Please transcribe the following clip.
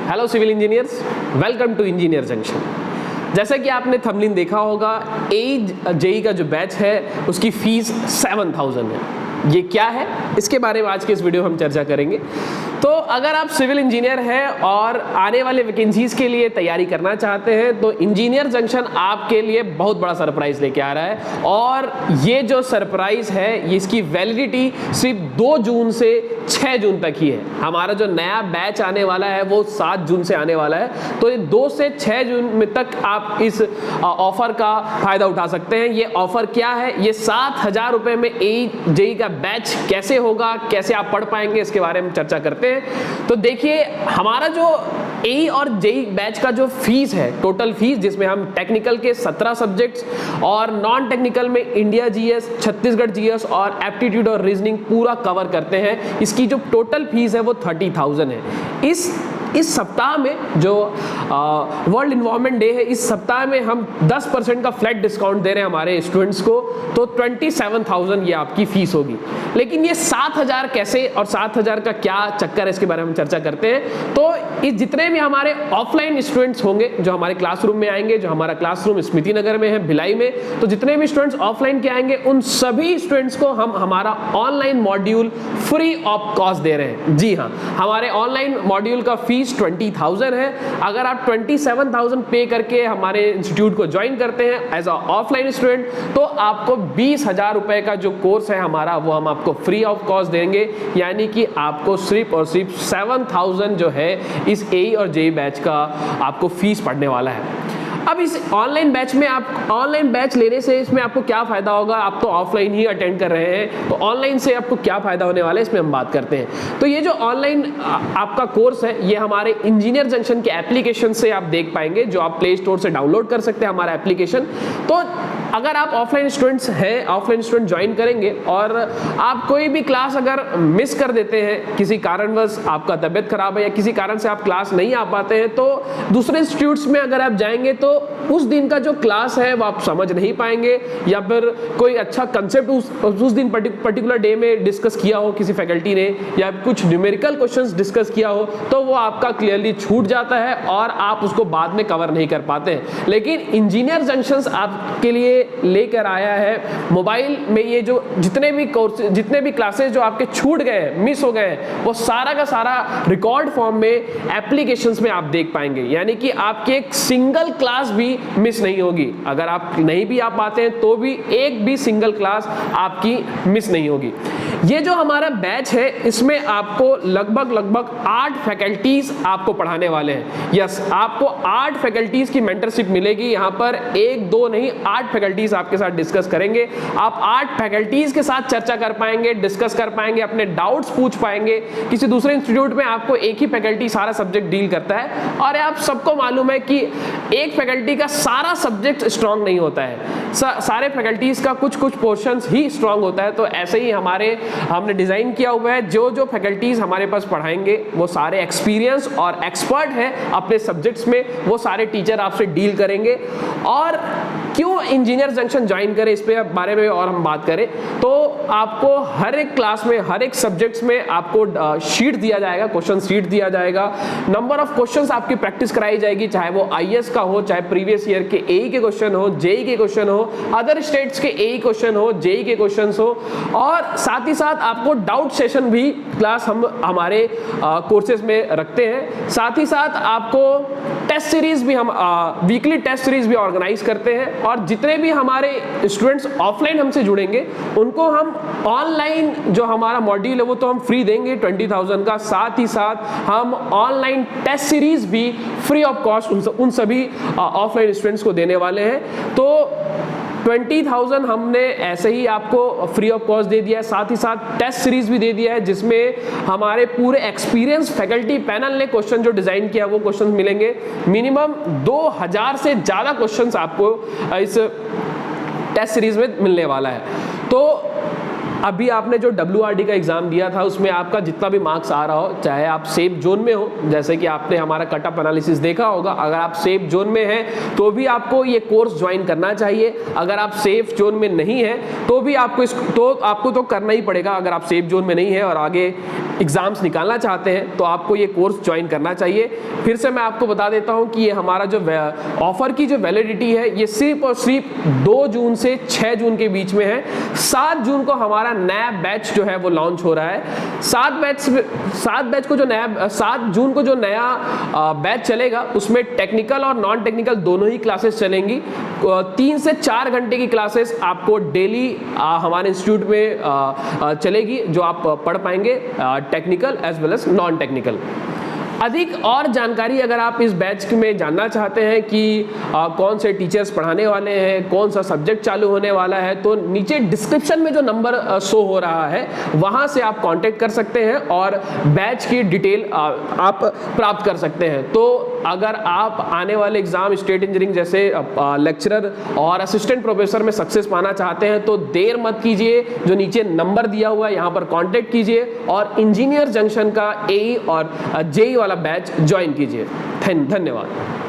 Hello civil engineers, welcome to engineer junction. जैसा कि आपने थंबनेल देखा होगा, जेई का जो बैच है उसकी फीस 7000 है। ये क्या है, इसके बारे में आज के इस वीडियो में हम चर्चा करेंगे। तो अगर आप सिविल इंजीनियर हैं और आने वाले वैकेंसीज के लिए तैयारी करना चाहते हैं तो इंजीनियर जंक्शन आपके लिए बहुत बड़ा सरप्राइज लेके आ रहा है। और ये जो सरप्राइज है इसकी वैलिडिटी सिर्फ 2 जून से 6 जून तक ही है। हमारा जो नया बैच आने वाला है वो 7 जून से आने वाला है, तो ये 2 से 6 जून में तक आप इस ऑफर का फायदा उठा सकते हैं। ये ऑफर क्या है, ये 7000 रुपए में जेई का बैच कैसे होगा, कैसे आप पढ़ पाएंगे, इसके बारे में चर्चा करते हैं। तो देखिए, हमारा जो ए और जेई बैच का जो फीस है, टोटल फीस, जिसमें हम टेक्निकल के 17 सब्जेक्ट्स और नॉन टेक्निकल में इंडिया जीएस, छत्तीसगढ़ जीएस और एप्टीट्यूड और रीजनिंग पूरा कवर करते हैं, इसकी जो टोटल फीस है वो 30,000 है। इस सप्ताह में जो वर्ल्ड इन्वायरमेंट डे है, इस सप्ताह में हम 10% का फ्लैट डिस्काउंट दे रहे हैं हमारे स्टूडेंट्स को, तो 27,000 ये आपकी फीस होगी। लेकिन ये 7000 कैसे और 7000 का क्या चक्कर है, इसके बारे में चर्चा करते हैं। तो इस जितने भी हमारे ऑफलाइन स्टूडेंट्स होंगे जो हमारे क्लासरूम में आएंगे, जो हमारा क्लासरूम स्मृति नगर में है, भिलाई में, तो जितने भी स्टूडेंट्स ऑफलाइन के आएंगे उन सभी स्टूडेंट्स को हम हमारा online module free of cost दे रहे हैं। जी हाँ, हमारे ऑनलाइन मॉड्यूल का फीस 20,000 है। अगर आप 27,000 पे करके हमारे इंस्टीट्यूट को ज्वाइन करते हैं एज अ ऑफलाइन स्टूडेंट, तो आपको 20,000 रुपए का जो कोर्स है हमारा वो हम आपको फ्री ऑफ कॉस्ट देंगे। यानी कि आपको सिर्फ और सिर्फ 7,000 जो है इस ए और जेई बैच का आपको फीस पड़ने वाला है। अब इस ऑनलाइन बैच में आप ऑनलाइन बैच लेने से इसमें आपको क्या फायदा होगा, आप तो ऑफलाइन ही अटेंड कर रहे हैं, तो ऑनलाइन से आपको क्या फायदा होने वाला है इसमें हम बात करते हैं। तो ये जो ऑनलाइन आपका कोर्स है ये हमारे इंजीनियर जंक्शन के एप्लीकेशन से आप देख पाएंगे, जो आप प्ले स्टोर से डाउनलोड कर सकते हैं हमारा एप्लीकेशन। तो अगर आप ऑफलाइन स्टूडेंट्स हैं, ऑफलाइन स्टूडेंट ज्वाइन करेंगे और आप कोई भी क्लास अगर मिस कर देते हैं, किसी कारणवश आपका तबीयत खराब है या किसी कारण से आप क्लास नहीं आ पाते हैं, तो दूसरे इंस्टीट्यूट्स में अगर आप जाएंगे तो उस दिन का जो क्लास है वो आप समझ नहीं पाएंगे, या फिर कोई अच्छा कंसेप्ट उस दिन पर्टिकुलर डे में डिस्कस किया हो किसी फैकल्टी ने, या कुछ न्यूमेरिकल क्वेश्चंस डिस्कस किया हो, तो वो आपका क्लियरली छूट जाता है और आप उसको बाद में कवर नहीं कर पाते हैं। लेकिन इंजीनियर जंक्शंस आपके लिए लेकर आया है मोबाइल में ये जो जितने भी क्लासेस जो आपके छूट गए हैं, मिस हो गए हैं, वो सारा का सारा रिकॉर्ड फॉर्म में एप्लीकेशंस में आप देख पाएंगे। यानी कि आपकी एक सिंगल क्लास भी मिस नहीं होगी। अगर आप नहीं भी आ पाते हैं तो भी एक भी सिंगल क्लास आपकी मिस नहीं होगी। ये जो हमारा बैच है इसमें आपको लगभग 8 फैकल्टीज आपको पढ़ाने वाले हैं। यस, आपको 8 फैकल्टीज की मेंटरशिप मिलेगी। यहाँ पर 1 2 नहीं, 8 फैकल्टीज आपके साथ डिस्कस करेंगे। आप 8 फैकल्टीज के साथ चर्चा कर पाएंगे, डिस्कस कर पाएंगे, अपने डाउट्स पूछ पाएंगे। किसी दूसरे इंस्टीट्यूट में आपको एक ही फैकल्टी सारा सब्जेक्ट डील करता है, और आप सबको मालूम है कि एक फैकल्टी का सारा सब्जेक्ट स्ट्रांग नहीं होता है, सारे फैकल्टीज का कुछ पोर्शंस ही स्ट्रांग होता है। तो ऐसे ही हमने डिजाइन किया हुआ है, जो फैकल्टीज हमारे पास पढ़ाएंगे वो सारे एक्सपीरियंस और एक्सपर्ट हैं अपने सब्जेक्ट्स में, वो सारे टीचर आपसे डील करेंगे। और क्यों इंजीनियर जंक्शन ज्वाइन करें, इस पे बारे में और हम बात करें तो आपको हर एक क्लास में, हर एक सब्जेक्ट्स में आपको शीट दिया जाएगा, क्वेश्चन शीट दिया जाएगा। नंबर ऑफ क्वेश्चंस आपकी प्रैक्टिस कराई जाएगी, चाहे वो आईएएस का हो, चाहे प्रीवियस ईयर के एई के क्वेश्चन हो, जेई के क्वेश्चन हो, अदर स्टेट्स के एई क्वेश्चन हो, जेई के क्वेश्चन हो। और साथ ही साथ आपको डाउट सेशन भी क्लास हम हमारे कोर्सेज में रखते हैं। साथ ही साथ आपको टेस्ट सीरीज भी हम वीकली टेस्ट सीरीज भी ऑर्गेनाइज करते हैं। और जितने भी हमारे स्टूडेंट्स ऑफलाइन हमसे जुड़ेंगे उनको हम ऑनलाइन जो हमारा मॉड्यूल है वो तो हम फ्री देंगे 20,000 का। साथ ही साथ हम ऑनलाइन टेस्ट सीरीज भी फ्री ऑफ कॉस्ट उन सभी ऑफलाइन स्टूडेंट्स को देने वाले हैं। तो 20,000 हमने ऐसे ही आपको फ्री ऑफ कॉस्ट दे दिया है। साथ ही साथ टेस्ट सीरीज भी दे दिया है, जिसमें हमारे पूरे एक्सपीरियंस फैकल्टी पैनल ने क्वेश्चन जो डिजाइन किया वो क्वेश्चन मिलेंगे। मिनिमम 2000 से ज्यादा क्वेश्चंस आपको इस टेस्ट सीरीज में मिलने वाला है। तो अभी आपने जो WRD का एग्जाम दिया था उसमें आपका जितना भी मार्क्स आ रहा हो, चाहे आप सेफ जोन में हो, जैसे कि आपने हमारा कट ऑफ एनालिसिस देखा होगा, अगर आप सेफ जोन में हैं तो भी आपको ये कोर्स ज्वाइन करना चाहिए। अगर आप सेफ जोन में नहीं है तो भी आपको तो करना ही पड़ेगा। अगर आप सेफ जोन में नहीं है और आगे एग्जाम्स निकालना चाहते हैं तो आपको ये कोर्स ज्वाइन करना चाहिए। फिर से मैं आपको बता देता हूं कि ये हमारा जो ऑफर की जो वैलिडिटी है ये सिर्फ और सिर्फ 2 जून से 6 जून के बीच में है। 7 जून को हमारा नया बैच जो है वो लॉन्च हो रहा है। 7 जून को जो नया बैच चलेगा उसमें टेक्निकल और नॉन टेक्निकल दोनों ही क्लासेस चलेंगी। 3 से 4 घंटे की क्लासेस आपको डेली हमारे इंस्टीट्यूट में चलेगी, जो आप पढ़ पाएंगे technical as well as non technical. अधिक और जानकारी अगर आप इस बैच में जानना चाहते हैं कि कौन से टीचर्स पढ़ाने वाले हैं, कौन सा सब्जेक्ट चालू होने वाला है, तो नीचे डिस्क्रिप्शन में जो नंबर शो हो रहा है वहां से आप कांटेक्ट कर सकते हैं और बैच की डिटेल आप प्राप्त कर सकते हैं। तो अगर आप आने वाले एग्जाम स्टेट इंजीनियरिंग जैसे लेक्चरर और असिस्टेंट प्रोफेसर में सक्सेस पाना चाहते हैं तो देर मत कीजिए, जो नीचे नंबर दिया हुआ है यहाँ पर कांटेक्ट कीजिए और इंजीनियर जंक्शन का AE और JEE वाला बैच ज्वाइन कीजिए। धन्यवाद।